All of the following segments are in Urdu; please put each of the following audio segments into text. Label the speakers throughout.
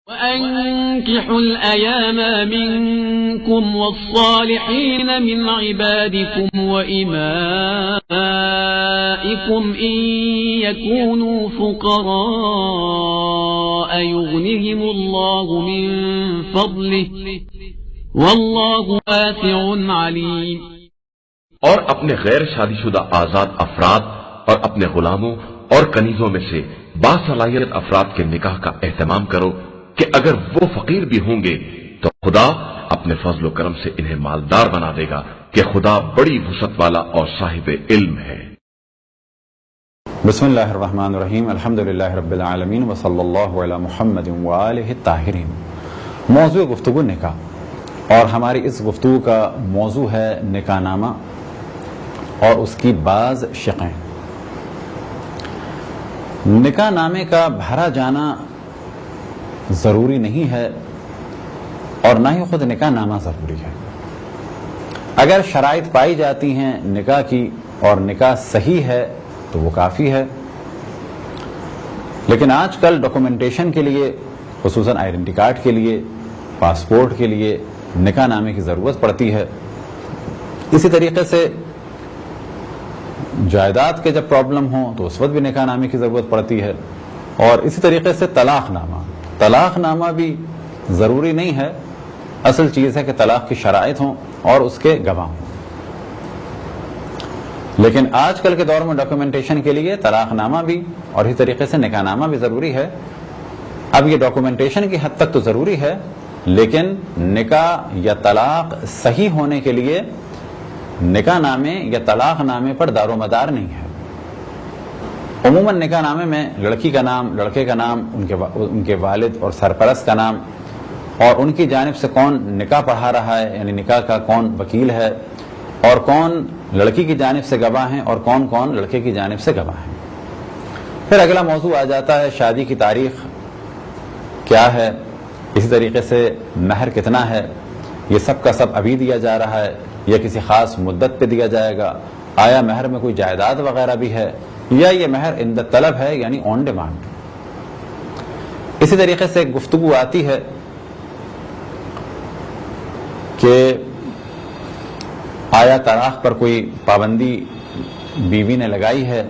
Speaker 1: وَأَنكِحُوا الْأَيَامَ مِنكُمْ وَالصَّالِحِينَ مِنْ عِبَادِكُمْ وَإِمَائِكُمْ إِنْ يَكُونُوا فُقَرَاءَ يُغْنِهِمُ اللَّهُ مِنْ فَضْلِهِ وَاللَّهُ وَاسِعٌ عَلِيمٌ۔
Speaker 2: اور اپنے غیر شادی شدہ آزاد افراد اور اپنے غلاموں اور کنیزوں میں سے باصلاحیت افراد کے نکاح کا اہتمام کرو کہ اگر وہ فقیر بھی ہوں گے تو خدا اپنے فضل و کرم سے انہیں مالدار بنا دے گا کہ خدا بڑی وسعت والا اور صاحب علم ہے۔
Speaker 3: بسم اللہ الرحمن الرحیم، الحمدللہ رب العالمین وصلی اللہ علی محمد وآلہ الطاہرین۔ موضوع گفتگو نکاح، اور ہماری اس گفتگو کا موضوع ہے نکاح نامہ اور اس کی بعض شقیں۔ نکاح نامے کا بھرا جانا ضروری نہیں ہے اور نہ ہی خود نکاح نامہ ضروری ہے۔ اگر شرائط پائی جاتی ہیں نکاح کی اور نکاح صحیح ہے تو وہ کافی ہے، لیکن آج کل ڈاکومنٹیشن کے لیے، خصوصاً آئیڈینٹی کارڈ کے لیے، پاسپورٹ کے لیے نکاح نامے کی ضرورت پڑتی ہے۔ اسی طریقے سے جائیداد کے جب پرابلم ہوں تو اس وقت بھی نکاح نامے کی ضرورت پڑتی ہے، اور اسی طریقے سے طلاق نامہ بھی ضروری نہیں ہے۔ اصل چیز ہے کہ طلاق کی شرائط ہوں اور اس کے گواہ ہوں، لیکن آج کل کے دور میں ڈاکومنٹیشن کے لیے طلاق نامہ بھی اور اسی طریقے سے نکاح نامہ بھی ضروری ہے۔ اب یہ ڈاکومنٹیشن کی حد تک تو ضروری ہے، لیکن نکاح یا طلاق صحیح ہونے کے لیے نکاح نامے یا طلاق نامے پر دار و مدار نہیں ہے۔ عموماً نکاح نامے میں لڑکی کا نام، لڑکے کا نام، ان کے والد اور سرپرست کا نام، اور ان کی جانب سے کون نکاح پڑھا رہا ہے، یعنی نکاح کا کون وکیل ہے، اور کون لڑکی کی جانب سے گواہ ہیں اور کون کون لڑکے کی جانب سے گواہ ہیں۔ پھر اگلا موضوع آ جاتا ہے شادی کی تاریخ کیا ہے، اسی طریقے سے مہر کتنا ہے، یہ سب کا سب ابھی دیا جا رہا ہے یا کسی خاص مدت پہ دیا جائے گا، آیا مہر میں کوئی جائیداد وغیرہ بھی ہے یا یہ مہر عند طلب ہے یعنی آن ڈیمانڈ۔ اسی طریقے سے گفتگو آتی ہے کہ آیا طلاق پر کوئی پابندی بیوی نے لگائی ہے،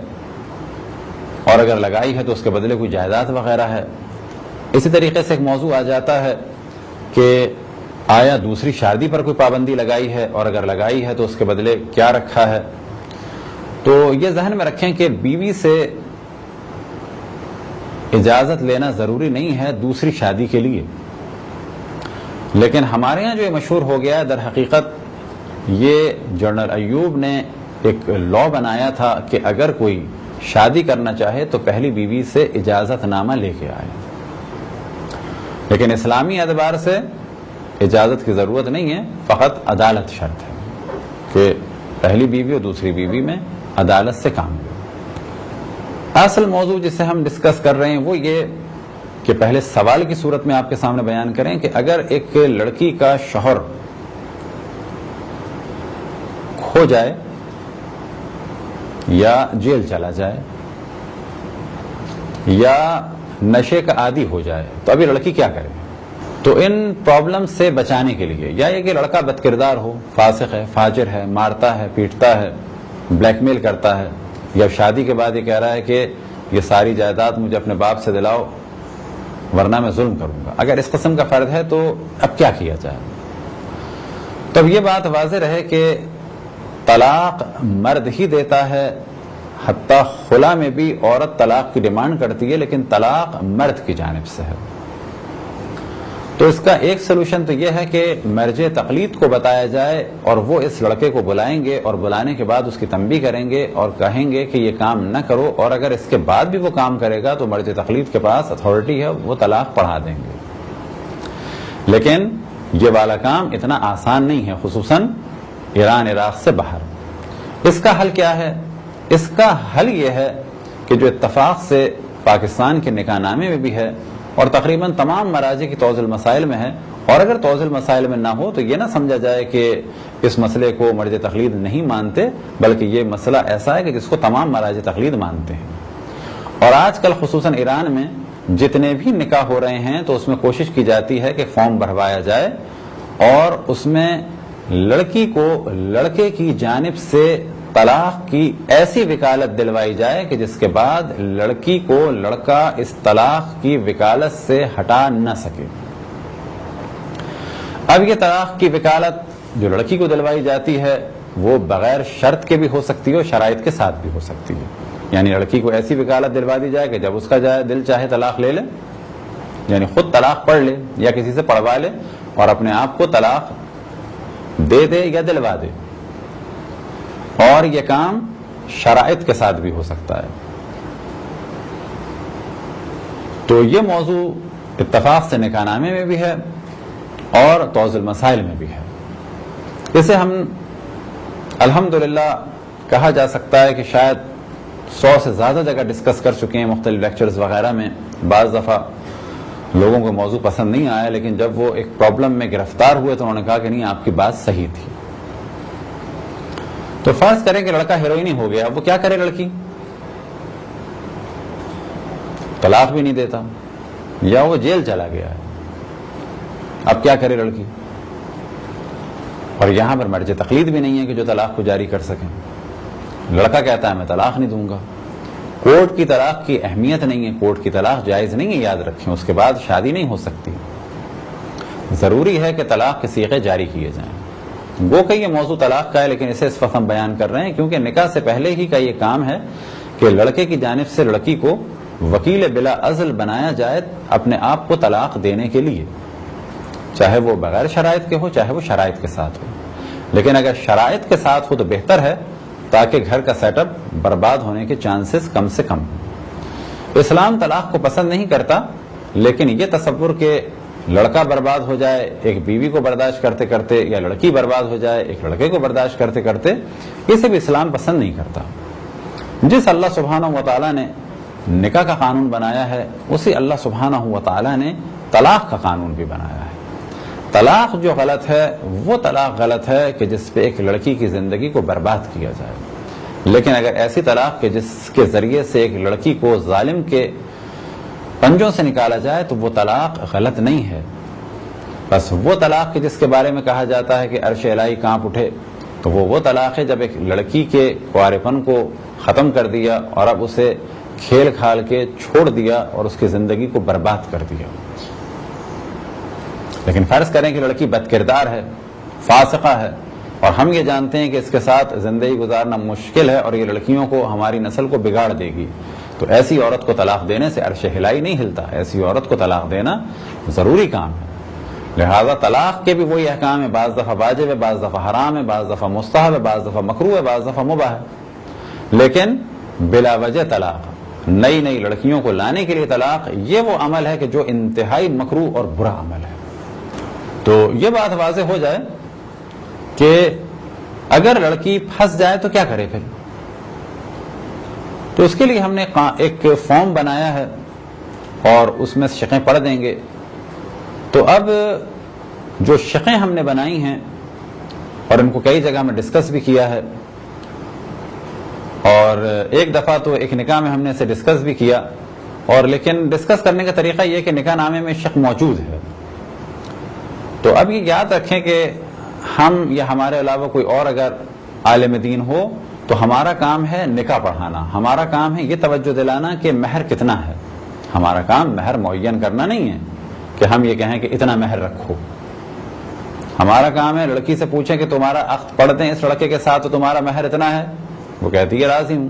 Speaker 3: اور اگر لگائی ہے تو اس کے بدلے کوئی جائیداد وغیرہ ہے۔ اسی طریقے سے ایک موضوع آ جاتا ہے کہ آیا دوسری شادی پر کوئی پابندی لگائی ہے، اور اگر لگائی ہے تو اس کے بدلے کیا رکھا ہے۔ تو یہ ذہن میں رکھیں کہ بیوی سے اجازت لینا ضروری نہیں ہے دوسری شادی کے لیے، لیکن ہمارے ہاں جو یہ مشہور ہو گیا ہے، در حقیقت یہ جنرل ایوب نے ایک لا بنایا تھا کہ اگر کوئی شادی کرنا چاہے تو پہلی بیوی سے اجازت نامہ لے کے آئے، لیکن اسلامی اعتبار سے اجازت کی ضرورت نہیں ہے، فقط عدالت شرط ہے کہ پہلی بیوی اور دوسری بیوی میں عدالت سے کام لے۔ اصل موضوع جسے ہم ڈسکس کر رہے ہیں وہ یہ کہ پہلے سوال کی صورت میں آپ کے سامنے بیان کریں کہ اگر ایک لڑکی کا شوہر کھو جائے یا جیل چلا جائے یا نشے کا عادی ہو جائے تو ابھی لڑکی کیا کرے؟ تو ان پرابلم سے بچانے کے لیے، یا یہ کہ لڑکا بد کردار ہو، فاسق ہے، فاجر ہے، مارتا ہے، پیٹتا ہے، بلیک میل کرتا ہے، یا شادی کے بعد یہ کہہ رہا ہے کہ یہ ساری جائیداد مجھے اپنے باپ سے دلاؤ ورنہ میں ظلم کروں گا، اگر اس قسم کا فرد ہے تو اب کیا کیا جائے؟ تب یہ بات واضح رہے کہ طلاق مرد ہی دیتا ہے، حتیٰ خلا میں بھی عورت طلاق کی ڈیمانڈ کرتی ہے لیکن طلاق مرد کی جانب سے ہے۔ تو اس کا ایک سلوشن تو یہ ہے کہ مرجع تقلید کو بتایا جائے اور وہ اس لڑکے کو بلائیں گے اور بلانے کے بعد اس کی تنبیہ کریں گے اور کہیں گے کہ یہ کام نہ کرو، اور اگر اس کے بعد بھی وہ کام کرے گا تو مرجع تقلید کے پاس اتھارٹی ہے، وہ طلاق پڑھا دیں گے۔ لیکن یہ والا کام اتنا آسان نہیں ہے، خصوصاً ایران عراق سے باہر۔ اس کا حل کیا ہے؟ اس کا حل یہ ہے کہ جو اتفاق سے پاکستان کے نکاح نامے میں بھی ہے اور تقریباً تمام مراجع کی توضیح المسائل میں ہے، اور اگر توضیح المسائل میں نہ ہو تو یہ نہ سمجھا جائے کہ اس مسئلے کو مرجع تقلید نہیں مانتے، بلکہ یہ مسئلہ ایسا ہے کہ جس کو تمام مراجع تقلید مانتے ہیں۔ اور آج کل خصوصاً ایران میں جتنے بھی نکاح ہو رہے ہیں تو اس میں کوشش کی جاتی ہے کہ فارم بھروایا جائے اور اس میں لڑکی کو لڑکے کی جانب سے طلاق کی ایسی وکالت دلوائی جائے کہ جس کے بعد لڑکی کو لڑکا اس طلاق کی وکالت سے ہٹا نہ سکے۔ اب یہ طلاق کی وکالت جو لڑکی کو دلوائی جاتی ہے وہ بغیر شرط کے بھی ہو سکتی ہے اور شرائط کے ساتھ بھی ہو سکتی ہے، یعنی لڑکی کو ایسی وکالت دلوا دی جائے کہ جب اس کا دل چاہے طلاق لے لے، یعنی خود طلاق پڑھ لے یا کسی سے پڑھوا لے اور اپنے آپ کو طلاق دے دے یا دلوا دے، اور یہ کام شرائط کے ساتھ بھی ہو سکتا ہے۔ تو یہ موضوع اتفاق سے نکاح نامے میں بھی ہے اور توضیح المسائل میں بھی ہے۔ اسے ہم الحمدللہ کہا جا سکتا ہے کہ شاید 100 سے زیادہ جگہ ڈسکس کر چکے ہیں مختلف لیکچرز وغیرہ میں۔ بعض دفعہ لوگوں کو موضوع پسند نہیں آیا، لیکن جب وہ ایک پرابلم میں گرفتار ہوئے تو انہوں نے کہا کہ نہیں، آپ کی بات صحیح تھی۔ تو فرض کریں کہ لڑکا ہیروئنی ہو گیا، اب وہ کیا کرے؟ لڑکی طلاق بھی نہیں دیتا یا وہ جیل چلا گیا ہے، اب کیا کرے لڑکی؟ اور یہاں پر مرجع تقلید بھی نہیں ہے کہ جو طلاق کو جاری کر سکیں۔ لڑکا کہتا ہے میں طلاق نہیں دوں گا، کورٹ کی طلاق کی اہمیت نہیں ہے، کورٹ کی طلاق جائز نہیں ہے، یاد رکھیں، اس کے بعد شادی نہیں ہو سکتی، ضروری ہے کہ طلاق کے صیغے جاری کیے جائیں۔ گو کہ یہ موضوع طلاق کا ہے، لیکن اسے اس وقت ہم بیان کر رہے ہیں کیونکہ نکاح سے پہلے ہی کا یہ کام ہے کہ لڑکے کی جانب سے لڑکی کو وکیل بلا عزل بنایا جائے اپنے آپ کو طلاق دینے کے لیے، چاہے وہ بغیر شرائط کے ہو چاہے وہ شرائط کے ساتھ ہو، لیکن اگر شرائط کے ساتھ ہو تو بہتر ہے تاکہ گھر کا سیٹ اپ برباد ہونے کے چانسز کم سے کم ہوں۔ اسلام طلاق کو پسند نہیں کرتا، لیکن یہ تصور کہ لڑکا برباد ہو جائے ایک بیوی کو برداشت کرتے کرتے یا لڑکی برباد ہو جائے ایک لڑکے کو برداشت کرتے کرتے، اسے بھی اسلام پسند نہیں کرتا۔ جس اللہ سبحانہ و تعالیٰ نے نکاح کا قانون بنایا ہے اسی اللہ سبحانہ و تعالیٰ نے طلاق کا قانون بھی بنایا ہے۔ طلاق جو غلط ہے وہ طلاق غلط ہے کہ جس پہ ایک لڑکی کی زندگی کو برباد کیا جائے، لیکن اگر ایسی طلاق کہ جس کے ذریعے سے ایک لڑکی کو ظالم کے پنجوں سے نکالا جائے تو وہ طلاق غلط نہیں ہے۔ بس وہ طلاق کہ جس کے بارے میں کہا جاتا ہے کہ عرش الہی کانپ اٹھے، تو وہ طلاق ہے جب ایک لڑکی کے کوارپن کو ختم کر دیا اور اب اسے کھیل کھال کے چھوڑ دیا اور اس کی زندگی کو برباد کر دیا۔ لیکن فرض کریں کہ لڑکی بد کردار ہے، فاسقہ ہے، اور ہم یہ جانتے ہیں کہ اس کے ساتھ زندگی گزارنا مشکل ہے اور یہ لڑکیوں کو ہماری نسل کو بگاڑ دے گی، تو ایسی عورت کو طلاق دینے سے عرش ہلائی نہیں ہلتا، ایسی عورت کو طلاق دینا ضروری کام ہے۔ لہذا طلاق کے بھی وہی احکام ہے، بعض دفعہ واجب ہے، بعض دفعہ حرام ہے، بعض دفعہ مستحب ہے، بعض دفعہ مکروہ ہے، بعض دفعہ مباح ہے، لیکن بلا وجہ طلاق، نئی نئی لڑکیوں کو لانے کے لیے طلاق، یہ وہ عمل ہے کہ جو انتہائی مکروہ اور برا عمل ہے۔ تو یہ بات واضح ہو جائے کہ اگر لڑکی پھنس جائے تو کیا کرے پھر؟ تو اس کے لیے ہم نے ایک فارم بنایا ہے اور اس میں شقیں پڑھ دیں گے۔ تو اب جو شقیں ہم نے بنائی ہیں اور ان کو کئی جگہ میں ڈسکس بھی کیا ہے، اور ایک دفعہ تو ایک نکاح میں ہم نے اسے ڈسکس بھی کیا، اور لیکن ڈسکس کرنے کا طریقہ یہ کہ نکاح نامے میں شق موجود ہے۔ تو اب یہ یاد رکھیں کہ ہم یا ہمارے علاوہ کوئی اور اگر عالم دین ہو تو ہمارا کام ہے نکاح پڑھانا، ہمارا کام ہے یہ توجہ دلانا کہ مہر کتنا ہے، ہمارا کام مہر معین کرنا نہیں ہے کہ ہم یہ کہیں کہ اتنا مہر رکھو۔ ہمارا کام ہے لڑکی سے پوچھیں کہ تمہارا عقد پڑھ دیں اس لڑکے کے ساتھ تو تمہارا مہر اتنا ہے، وہ کہتی ہے راضی ہوں۔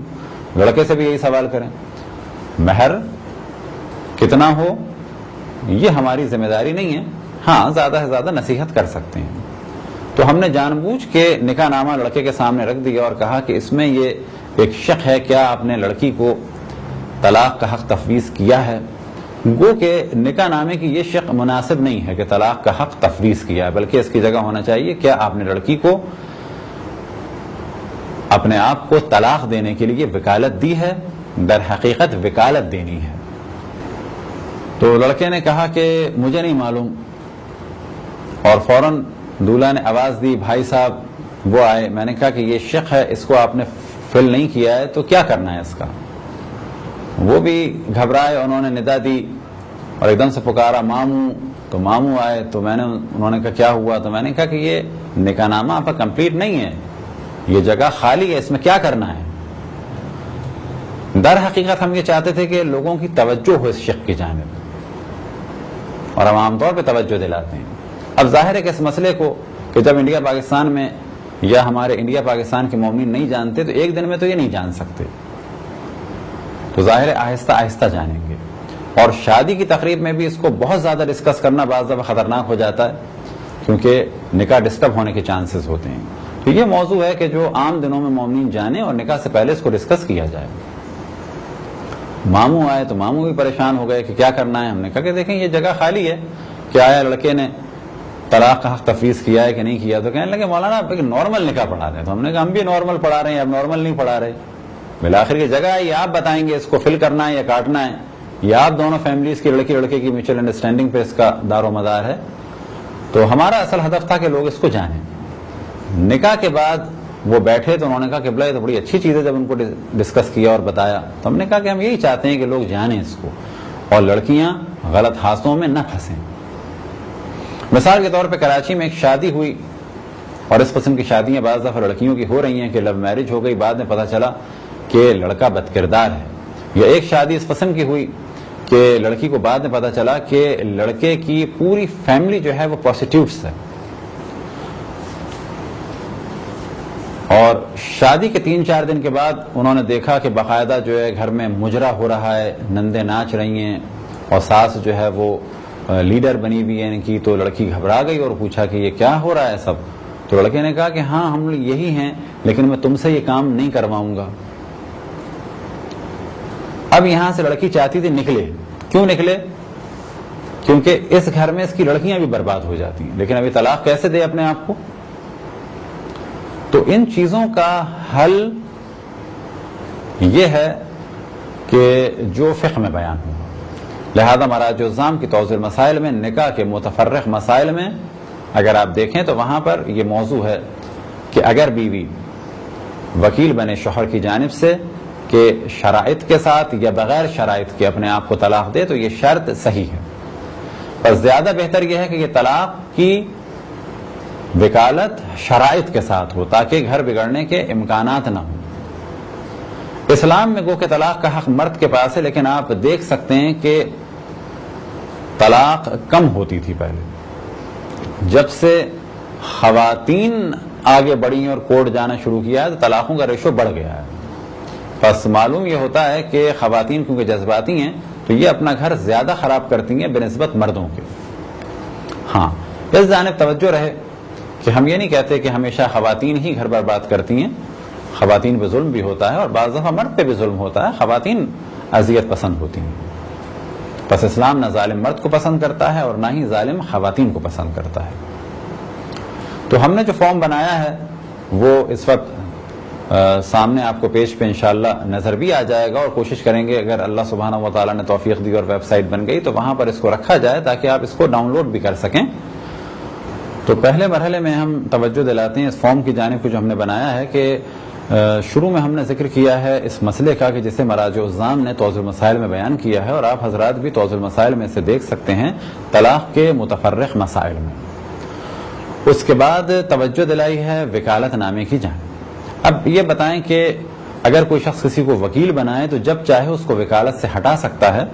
Speaker 3: لڑکے سے بھی یہی سوال کریں، مہر کتنا ہو، یہ ہماری ذمہ داری نہیں ہے، ہاں زیادہ سے زیادہ نصیحت کر سکتے ہیں۔ تو ہم نے جان بوجھ کے نکاح نامہ لڑکے کے سامنے رکھ دیا اور کہا کہ اس میں یہ ایک شق ہے، کیا آپ نے لڑکی کو طلاق کا حق تفویض کیا ہے؟ گو کہ نکاح نامے کی یہ شق مناسب نہیں ہے کہ طلاق کا حق تفویض کیا ہے، بلکہ اس کی جگہ ہونا چاہیے کیا آپ نے لڑکی کو اپنے آپ کو طلاق دینے کے لیے وکالت دی ہے؟ در حقیقت وکالت دینی ہے۔ تو لڑکے نے کہا کہ مجھے نہیں معلوم، اور فوراً دولہا نے آواز دی بھائی صاحب وہ آئے۔ میں نے کہا کہ یہ شق ہے، اس کو آپ نے فل نہیں کیا ہے تو کیا کرنا ہے اس کا؟ وہ بھی گھبرائے، انہوں نے ندا دی اور ایک دم سے پکارا ماموں، تو ماموں آئے، تو انہوں نے کہا کیا ہوا؟ تو میں نے کہا کہ یہ نکاح نامہ آپ کا کمپلیٹ نہیں ہے، یہ جگہ خالی ہے، اس میں کیا کرنا ہے؟ در حقیقت ہم یہ چاہتے تھے کہ لوگوں کی توجہ ہو اس شق کی جانب، اور ہم عام طور پہ توجہ دلاتے ہیں۔ اب ظاہر ہے کہ اس مسئلے کو کہ جب انڈیا پاکستان میں یا ہمارے انڈیا پاکستان کے مومنین نہیں جانتے تو ایک دن میں تو یہ نہیں جان سکتے، تو ظاہر ہے آہستہ آہستہ جانیں گے۔ اور شادی کی تقریب میں بھی اس کو بہت زیادہ ڈسکس کرنا بعض دفعہ خطرناک ہو جاتا ہے، کیونکہ نکاح ڈسٹرب ہونے کے چانسز ہوتے ہیں۔ تو یہ موضوع ہے کہ جو عام دنوں میں مومنین جانیں اور نکاح سے پہلے اس کو ڈسکس کیا جائے۔ ماموں آئے تو ماموں بھی پریشان ہو گئے کہ کیا کرنا ہے۔ ہم نے کہا کہ دیکھیں یہ جگہ خالی ہے، کہ آیا لڑکے نے طلاق کا حق تفویض کیا ہے کہ نہیں کیا؟ تو کہنے لگے مولانا آپ نارمل نکاح پڑھا رہے ہیں۔ تو ہم نے کہا ہم بھی نارمل پڑھا رہے ہیں، اب نارمل نہیں پڑھا رہے، بالآخر یہ جگہ ہے، یہ آپ بتائیں گے اس کو فل کرنا ہے یا کاٹنا ہے، یا آپ دونوں فیملیز کی لڑکی لڑکے کی میوچل انڈرسٹینڈنگ پہ اس کا دار و مدار ہے۔ تو ہمارا اصل ہدف تھا کہ لوگ اس کو جانیں۔ نکاح کے بعد وہ بیٹھے تو انہوں نے کہا کہ بلا یہ تو بڑی اچھی چیز ہے، جب ان کو ڈسکس کیا اور بتایا تو ہم نے کہا کہ ہم یہی چاہتے ہیں کہ لوگ جانیں اس کو اور لڑکیاں غلط ہاتھوں میں نہ پھنسیں۔ مثال کے طور پہ کراچی میں ایک شادی ہوئی، اور اس قسم کی شادیاں بعض دفعہ لڑکیوں کی ہو رہی ہیں کہ لو میرج ہو گئی، بعد میں پتہ چلا کہ لڑکا بد کردار ہے، یا ایک شادی اس قسم کی ہوئی کہ لڑکی کو بعد میں پتہ چلا کہ لڑکے کی پوری فیملی جو ہے وہ پروسٹیوٹس ہے، اور شادی کے 3-4 دن کے بعد انہوں نے دیکھا کہ باقاعدہ جو ہے گھر میں مجرا ہو رہا ہے، نندیں ناچ رہی ہیں، اور ساس جو ہے وہ لیڈر بنی ہوئی ہے ان کی۔ تو لڑکی گھبرا گئی اور پوچھا کہ یہ کیا ہو رہا ہے سب؟ تو لڑکے نے کہا کہ ہاں ہم یہی ہیں، لیکن میں تم سے یہ کام نہیں کرواؤں گا۔ اب یہاں سے لڑکی چاہتی تھی نکلے، کیوں نکلے؟ کیونکہ اس گھر میں اس کی لڑکیاں بھی برباد ہو جاتی ہیں، لیکن ابھی طلاق کیسے دے اپنے آپ کو؟ تو ان چیزوں کا حل یہ ہے کہ جو فقہ میں بیان ہوا۔ لہذا مراجع الزام کی توضیح المسائل میں نکاح کے متفرق مسائل میں اگر آپ دیکھیں تو وہاں پر یہ موضوع ہے کہ اگر بیوی وکیل بنے شوہر کی جانب سے کہ شرائط کے ساتھ یا بغیر شرائط کے اپنے آپ کو طلاق دے تو یہ شرط صحیح ہے، پر زیادہ بہتر یہ ہے کہ یہ طلاق کی وکالت شرائط کے ساتھ ہو تاکہ گھر بگڑنے کے امکانات نہ ہوں۔ اسلام میں گو کہ طلاق کا حق مرد کے پاس ہے، لیکن آپ دیکھ سکتے ہیں کہ طلاق کم ہوتی تھی پہلے، جب سے خواتین آگے بڑھی اور کورٹ جانا شروع کیا ہے تو طلاقوں کا ریشو بڑھ گیا ہے۔ بس معلوم یہ ہوتا ہے کہ خواتین کیونکہ جذباتی ہیں تو یہ اپنا گھر زیادہ خراب کرتی ہیں بنسبت مردوں کے۔ ہاں اس جانب توجہ رہے کہ ہم یہ نہیں کہتے کہ ہمیشہ خواتین ہی گھر برباد کرتی ہیں، خواتین پہ ظلم بھی ہوتا ہے اور بعض دفعہ مرد پہ بھی ظلم ہوتا ہے، خواتین اذیت پسند ہوتی ہیں۔ بس اسلام نہ ظالم مرد کو پسند کرتا ہے اور نہ ہی ظالم خواتین کو پسند کرتا ہے۔ تو ہم نے جو فارم بنایا ہے وہ اس وقت سامنے آپ کو پیج پہ انشاءاللہ نظر بھی آ جائے گا، اور کوشش کریں گے اگر اللہ سبحانہ و تعالیٰ نے توفیق دی اور ویب سائٹ بن گئی تو وہاں پر اس کو رکھا جائے تاکہ آپ اس کو ڈاؤن لوڈ بھی کر سکیں۔ تو پہلے مرحلے میں ہم توجہ دلاتے ہیں اس فارم کی جانب کو جو ہم نے بنایا ہے کہ شروع میں ہم نے ذکر کیا ہے اس مسئلے کا کہ جسے مراجع الزام نے توضیح المسائل میں بیان کیا ہے، اور آپ حضرات بھی توضیح المسائل میں سے دیکھ سکتے ہیں طلاق کے متفرق مسائل میں۔ اس کے بعد توجہ دلائی ہے وکالت نامے کی جانب۔ اب یہ بتائیں کہ اگر کوئی شخص کسی کو وکیل بنائے تو جب چاہے اس کو وکالت سے ہٹا سکتا ہے،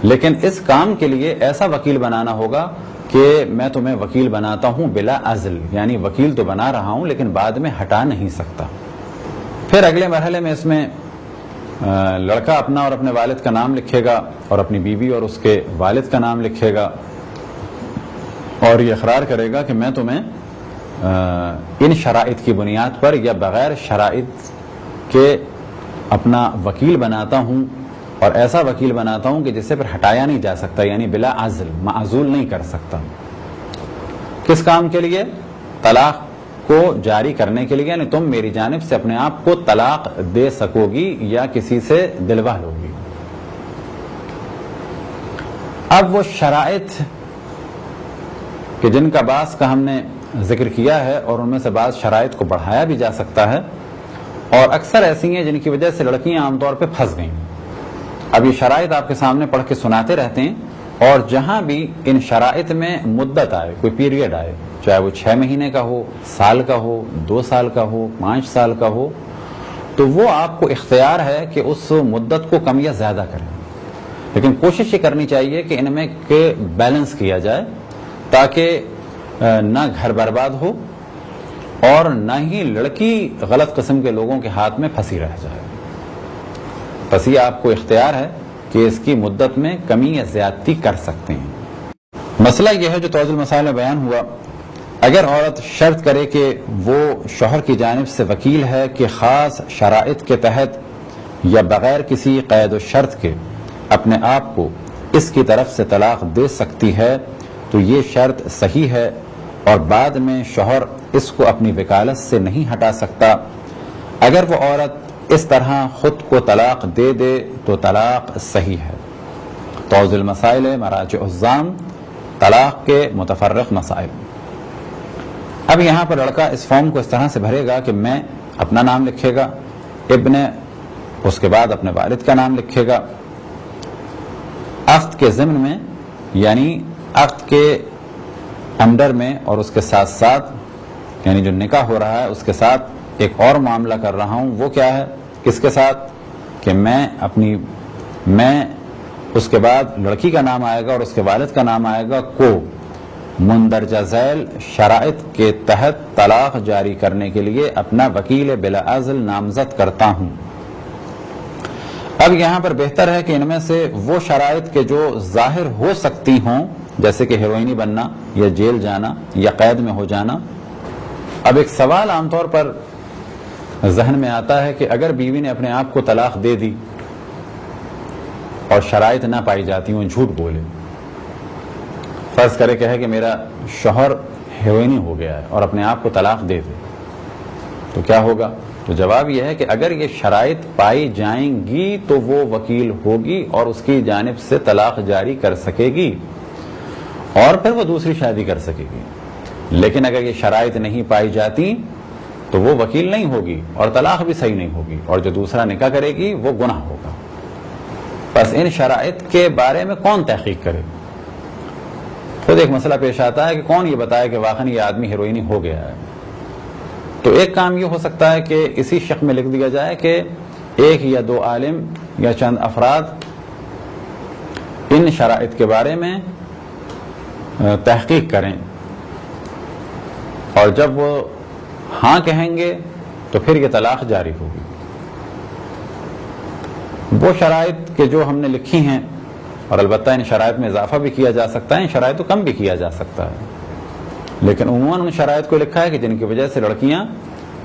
Speaker 3: لیکن اس کام کے لیے ایسا وکیل بنانا ہوگا کہ میں تمہیں وکیل بناتا ہوں بلا عزل، یعنی وکیل تو بنا رہا ہوں لیکن بعد میں ہٹا نہیں سکتا۔ پھر اگلے مرحلے میں اس میں لڑکا اپنا اور اپنے والد کا نام لکھے گا اور اپنی بیوی اور اس کے والد کا نام لکھے گا، اور یہ اقرار کرے گا کہ میں تمہیں ان شرائط کی بنیاد پر یا بغیر شرائط کے اپنا وکیل بناتا ہوں، اور ایسا وکیل بناتا ہوں کہ جسے پھر ہٹایا نہیں جا سکتا، یعنی بلا عزل، معزول نہیں کر سکتا۔ کس کام کے لیے؟ طلاق کو جاری کرنے کے لیے، یعنی تم میری جانب سے اپنے آپ کو طلاق دے سکو گی یا کسی سے دلوا لو گی۔ اب وہ شرائط کہ جن کا بعض کا ہم نے ذکر کیا ہے اور ان میں سے بعض شرائط کو بڑھایا بھی جا سکتا ہے، اور اکثر ایسی ہیں جن کی وجہ سے لڑکیاں عام طور پہ پھنس گئیں۔ اب یہ شرائط آپ کے سامنے پڑھ کے سناتے رہتے ہیں اور جہاں بھی ان شرائط میں مدت آئے، کوئی پیریڈ آئے، چاہے وہ 6 مہینے کا ہو، سال کا ہو، 2 سال کا ہو، 5 سال کا ہو، تو وہ آپ کو اختیار ہے کہ اس مدت کو کم یا زیادہ کریں، لیکن کوشش یہ کرنی چاہیے کہ ان میں بیلنس کیا جائے تاکہ نہ گھر برباد ہو اور نہ ہی لڑکی غلط قسم کے لوگوں کے ہاتھ میں پھنسی رہ جائے. بس یہ آپ کو اختیار ہے کہ اس کی مدت میں کمی یا زیادتی کر سکتے ہیں. مسئلہ یہ ہے جو توضیح المسائل میں بیان ہوا، اگر عورت شرط کرے کہ وہ شوہر کی جانب سے وکیل ہے کہ خاص شرائط کے تحت یا بغیر کسی قید و شرط کے اپنے آپ کو اس کی طرف سے طلاق دے سکتی ہے تو یہ شرط صحیح ہے اور بعد میں شوہر اس کو اپنی وکالت سے نہیں ہٹا سکتا. اگر وہ عورت اس طرح خود کو طلاق دے دے تو طلاق صحیح ہے. توضیح المسائل مراجع الزام، طلاق کے متفرق مسائل. اب یہاں پر لڑکا اس فارم کو اس طرح سے بھرے گا کہ میں اپنا نام لکھے گا، ابن، اس کے بعد اپنے والد کا نام لکھے گا، عقد کے ضمن میں یعنی عقد کے انڈر میں اور اس کے ساتھ ساتھ یعنی جو نکاح ہو رہا ہے اس کے ساتھ ایک اور معاملہ کر رہا ہوں. وہ کیا ہے؟ کس کے ساتھ؟ کہ میں اس کے بعد لڑکی کا نام آئے گا اور اس کے والد کا نام آئے گا کو مندرجہ ذیل شرائط کے تحت طلاق جاری کرنے کے لیے اپنا وکیل بلاعزل نامزد کرتا ہوں. اب یہاں پر بہتر ہے کہ ان میں سے وہ شرائط کے جو ظاہر ہو سکتی ہوں، جیسے کہ ہیروئنی بننا یا جیل جانا یا قید میں ہو جانا. اب ایک سوال عام طور پر ذہن میں آتا ہے کہ اگر بیوی نے اپنے آپ کو طلاق دے دی اور شرائط نہ پائی جاتی ہوں، جھوٹ بولے، فرض کرے کہ ہے کہ میرا شوہر ہیروئنی ہو گیا ہے اور اپنے آپ کو طلاق دے دے، تو کیا ہوگا؟ تو جواب یہ ہے کہ اگر یہ شرائط پائی جائیں گی تو وہ وکیل ہوگی اور اس کی جانب سے طلاق جاری کر سکے گی اور پھر وہ دوسری شادی کر سکے گی. لیکن اگر یہ شرائط نہیں پائی جاتی تو وہ وکیل نہیں ہوگی اور طلاق بھی صحیح نہیں ہوگی اور جو دوسرا نکاح کرے گی وہ گناہ ہوگا. بس ان شرائط کے بارے میں کون تحقیق کرے؟ خود ایک مسئلہ پیش آتا ہے کہ کون یہ بتائے کہ واقعی یہ آدمی ہیروئنی ہو گیا ہے. تو ایک کام یہ ہو سکتا ہے کہ اسی شق میں لکھ دیا جائے کہ 1 یا 2 عالم یا چند افراد ان شرائط کے بارے میں تحقیق کریں اور جب وہ ہاں کہیں گے تو پھر یہ طلاق جاری ہوگی. وہ شرائط کہ جو ہم نے لکھی ہیں، اور البتہ ان شرائط میں اضافہ بھی کیا جا سکتا ہے، ان شرائط کو کم بھی کیا جا سکتا ہے، لیکن عموماً ان شرائط کو لکھا ہے کہ جن کی وجہ سے لڑکیاں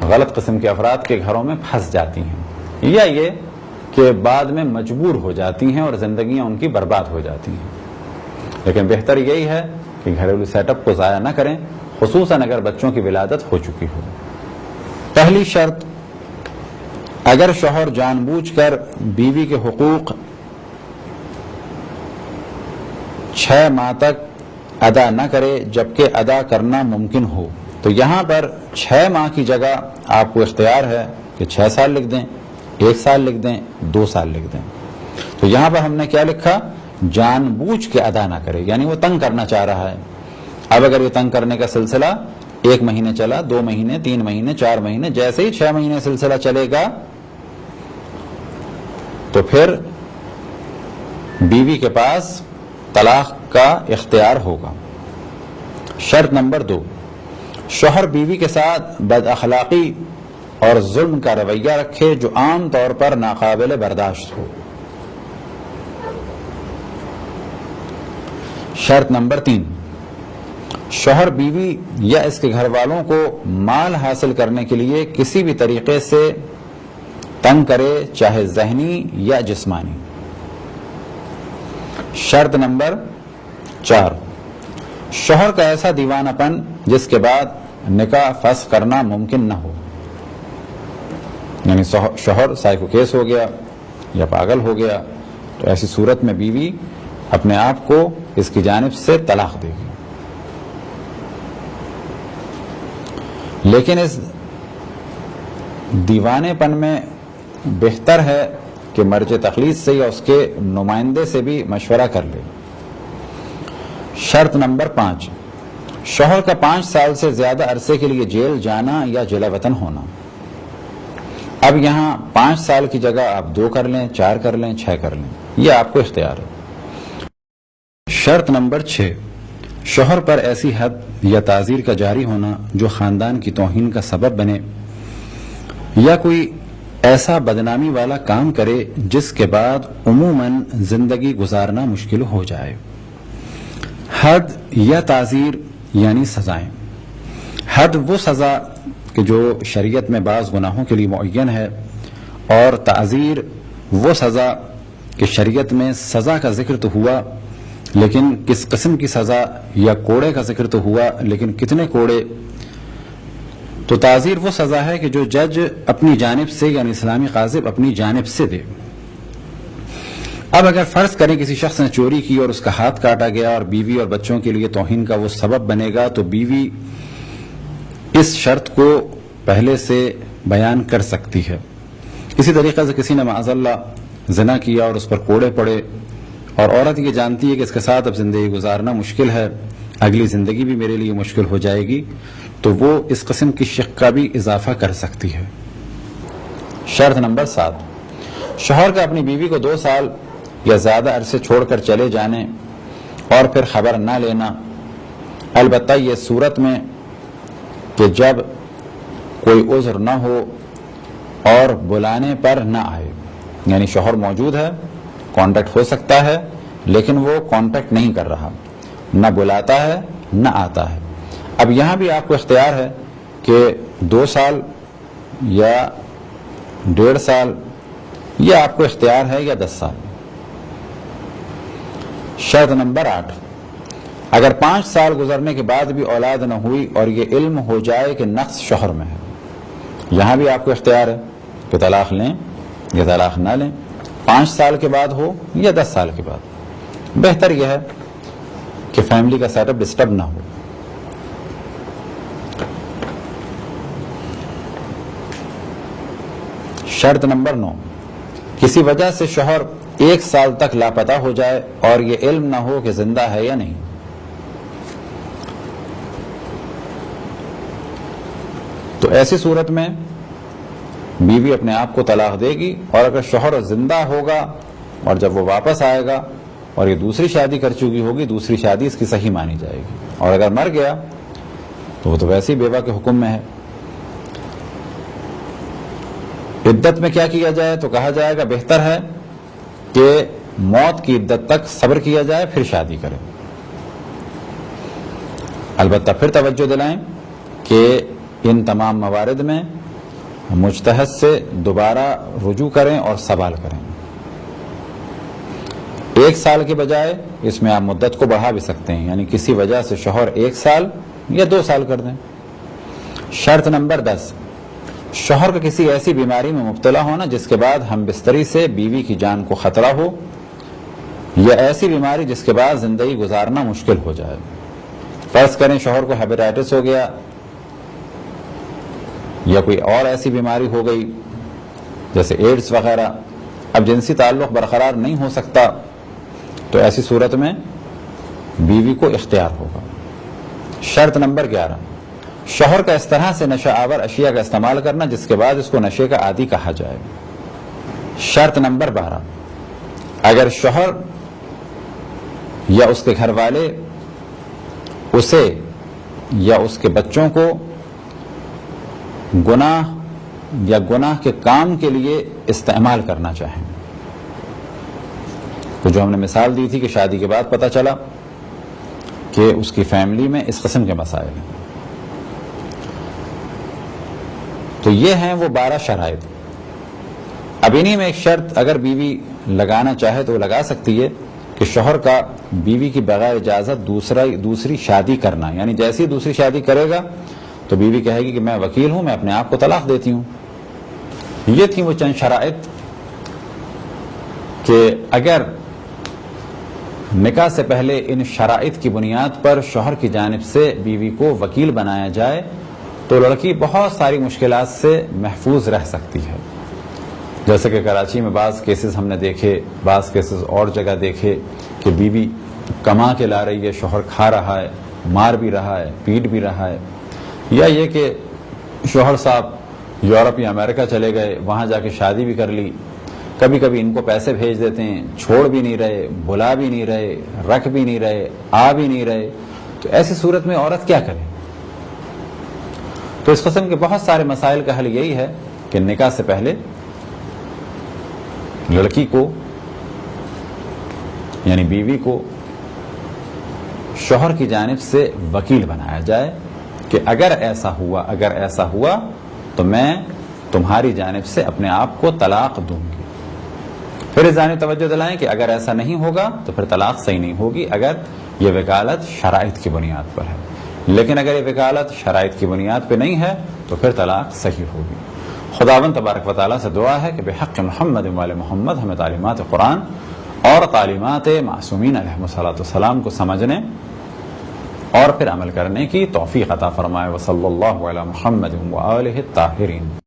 Speaker 3: غلط قسم کے افراد کے گھروں میں پھنس جاتی ہیں یا یہ کہ بعد میں مجبور ہو جاتی ہیں اور زندگیاں ان کی برباد ہو جاتی ہیں. لیکن بہتر یہی ہے کہ گھریلو سیٹ اپ کو ضائع نہ کریں، خصوصاً اگر بچوں کی ولادت ہو چکی ہو. پہلی شرط، اگر شوہر جان بوجھ کر بیوی کے حقوق 6 ماہ تک ادا نہ کرے جبکہ ادا کرنا ممکن ہو، تو یہاں پر 6 ماہ کی جگہ آپ کو اختیار ہے کہ 6 سال لکھ دیں، 1 سال لکھ دیں، 2 سال لکھ دیں. تو یہاں پر ہم نے کیا لکھا؟ جان بوجھ کے ادا نہ کرے، یعنی وہ تنگ کرنا چاہ رہا ہے. اب اگر یہ تنگ کرنے کا سلسلہ 1 مہینے چلا، 2 مہینے، 3 مہینے، 4 مہینے، جیسے ہی 6 مہینے سلسلہ چلے گا تو پھر بیوی کے پاس طلاق کا اختیار ہوگا. شرط نمبر 2، شوہر بیوی کے ساتھ بد اخلاقی اور ظلم کا رویہ رکھے جو عام طور پر ناقابل برداشت ہو. شرط نمبر 3، شوہر بیوی یا اس کے گھر والوں کو مال حاصل کرنے کے لیے کسی بھی طریقے سے تنگ کرے، چاہے ذہنی یا جسمانی. شرط نمبر 4، شوہر کا ایسا دیوانہ پن جس کے بعد نکاح فسخ کرنا ممکن نہ ہو، یعنی شوہر سائیکو کیس ہو گیا یا پاگل ہو گیا، تو ایسی صورت میں بیوی اپنے آپ کو اس کی جانب سے طلاق دے گی. لیکن اس دیوانے پن میں بہتر ہے کہ مرج تخلیص سے یا اس کے نمائندے سے بھی مشورہ کر لے. شرط نمبر 5، شوہر کا 5 سال سے زیادہ عرصے کے لیے جیل جانا یا جلا وطن ہونا۔ اب یہاں 5 سال کی جگہ آپ 2 کر لیں، 4 کر لیں، 6 کر لیں، یہ آپ کو اختیار ہے۔ شرط نمبر 6، شوہر پر ایسی حد یا تعزیر کا جاری ہونا جو خاندان کی توہین کا سبب بنے یا کوئی ایسا بدنامی والا کام کرے جس کے بعد عموماً زندگی گزارنا مشکل ہو جائے۔ حد یا تعزیر یعنی سزائیں۔ حد وہ سزا کہ جو شریعت میں بعض گناہوں کے لیے معین ہے، اور تعزیر وہ سزا کہ شریعت میں سزا کا ذکر تو ہوا لیکن کس قسم کی سزا، یا کوڑے کا ذکر تو ہوا لیکن کتنے کوڑے۔ تو تعزیر وہ سزا ہے کہ جو جج اپنی جانب سے یعنی اسلامی قاضی اپنی جانب سے دے۔ اب اگر فرض کریں کسی شخص نے چوری کی اور اس کا ہاتھ کاٹا گیا اور بیوی اور بچوں کے لیے توہین کا وہ سبب بنے گا، تو بیوی اس شرط کو پہلے سے بیان کر سکتی ہے۔ اسی طریقے سے کسی نے معاذ اللہ زنا کیا اور اس پر کوڑے پڑے، اور عورت یہ جانتی ہے کہ اس کے ساتھ اب زندگی گزارنا مشکل ہے، اگلی زندگی بھی میرے لیے مشکل ہو جائے گی، تو وہ اس قسم کی شق کا بھی اضافہ کر سکتی ہے۔ شرط نمبر 7، شوہر کا اپنی بیوی کو 2 سال یا زیادہ عرصے چھوڑ کر چلے جانے اور پھر خبر نہ لینا، البتہ یہ صورت میں کہ جب کوئی عذر نہ ہو اور بلانے پر نہ آئے، یعنی شوہر موجود ہے، کانٹیکٹ ہو سکتا ہے لیکن وہ کانٹیکٹ نہیں کر رہا، نہ بلاتا ہے نہ آتا ہے۔ اب یہاں بھی آپ کو اختیار ہے کہ 2 سال یا 1.5 سال، یہ آپ کو اختیار ہے، یا 10 سال۔ شرط نمبر 8، اگر 5 سال گزرنے کے بعد بھی اولاد نہ ہوئی اور یہ علم ہو جائے کہ نقص شوہر میں ہے، یہاں بھی آپ کو اختیار ہے کہ طلاق لیں یا طلاق نہ لیں، 5 سال کے بعد ہو یا 10 سال کے بعد۔ بہتر یہ ہے کہ فیملی کا سیٹ اپ ڈسٹرب نہ ہو۔ شرط نمبر 9، کسی وجہ سے شوہر 1 سال تک لاپتہ ہو جائے اور یہ علم نہ ہو کہ زندہ ہے یا نہیں۔ تو ایسی صورت میں بیوی اپنے آپ کو طلاق دے گی، اور اگر شوہر زندہ ہوگا اور جب وہ واپس آئے گا اور یہ دوسری شادی کر چکی ہوگی، دوسری شادی اس کی صحیح مانی جائے گی، اور اگر مر گیا تو وہ تو ویسے ہی بیوہ کے حکم میں ہے۔ عدت میں کیا کیا جائے؟ تو کہا جائے گا بہتر ہے کہ موت کی عدت تک صبر کیا جائے پھر شادی کرے۔ البتہ پھر توجہ دلائیں کہ ان تمام موارد میں مجتہد سے دوبارہ رجوع کریں اور سوال کریں۔ 1 سال کے بجائے اس میں آپ مدت کو بڑھا بھی سکتے ہیں، یعنی کسی وجہ سے شوہر 1 سال یا 2 سال کر دیں۔ شرط نمبر 10، شوہر کا کسی ایسی بیماری میں مبتلا ہونا جس کے بعد ہم بستری سے بیوی کی جان کو خطرہ ہو، یا ایسی بیماری جس کے بعد زندگی گزارنا مشکل ہو جائے۔ فرض کریں شوہر کو ہیپیٹائٹس ہو گیا یا کوئی اور ایسی بیماری ہو گئی جیسے ایڈز وغیرہ، اب جنسی تعلق برقرار نہیں ہو سکتا، تو ایسی صورت میں بیوی کو اختیار ہوگا۔ شرط نمبر 11، شوہر کا اس طرح سے نشہ آور اشیاء کا استعمال کرنا جس کے بعد اس کو نشے کا عادی کہا جائے۔ شرط نمبر 12، اگر شوہر یا اس کے گھر والے اسے یا اس کے بچوں کو گناہ یا گناہ کے کام کے لیے استعمال کرنا چاہیں، تو جو ہم نے مثال دی تھی کہ شادی کے بعد پتہ چلا کہ اس کی فیملی میں اس قسم کے مسائل ہیں، تو یہ ہیں وہ 12 شرائط۔ اب انہی میں ایک شرط اگر بیوی لگانا چاہے تو وہ لگا سکتی ہے کہ شوہر کا بیوی کی بغیر اجازت دوسری شادی کرنا، یعنی جیسی ہی دوسری شادی کرے گا تو بیوی کہے گی کہ میں وکیل ہوں، میں اپنے آپ کو طلاق دیتی ہوں۔ یہ تھی وہ چند شرائط کہ اگر نکاح سے پہلے ان شرائط کی بنیاد پر شوہر کی جانب سے بیوی کو وکیل بنایا جائے تو لڑکی بہت ساری مشکلات سے محفوظ رہ سکتی ہے۔ جیسے کہ کراچی میں بعض کیسز ہم نے دیکھے، بعض کیسز اور جگہ دیکھے کہ بیوی کما کے لا رہی ہے، شوہر کھا رہا ہے، مار بھی رہا ہے، پیٹ بھی رہا ہے، یا یہ کہ شوہر صاحب یورپ یا امریکہ چلے گئے، وہاں جا کے شادی بھی کر لی، کبھی کبھی ان کو پیسے بھیج دیتے ہیں، چھوڑ بھی نہیں رہے، بلا بھی نہیں رہے، رکھ بھی نہیں رہے، آ بھی نہیں رہے، تو ایسی صورت میں عورت کیا کرے؟ تو اس قسم کے بہت سارے مسائل کا حل یہی ہے کہ نکاح سے پہلے لڑکی کو یعنی بیوی کو شوہر کی جانب سے وکیل بنایا جائے کہ اگر ایسا ہوا تو میں تمہاری جانب سے اپنے آپ کو طلاق دوں گی. پھر اس جانب توجہ دلائیں کہ اگر ایسا نہیں ہوگا تو پھر طلاق صحیح نہیں ہوگی اگر یہ وکالت شرائط کی بنیاد پر ہے، لیکن اگر یہ وکالت شرائط کی بنیاد پہ نہیں ہے تو پھر طلاق صحیح ہوگی. خداوند تبارک و تعالیٰ سے دعا ہے کہ بحق محمد وآل محمد ہمیں تعلیمات قرآن اور تعلیمات معصومین علیہ الصلوۃ والسلام کو سمجھنے اور پھر عمل کرنے کی توفیق عطا فرمائے. وصلی اللہ علی محمد وآلہ الطاہرین.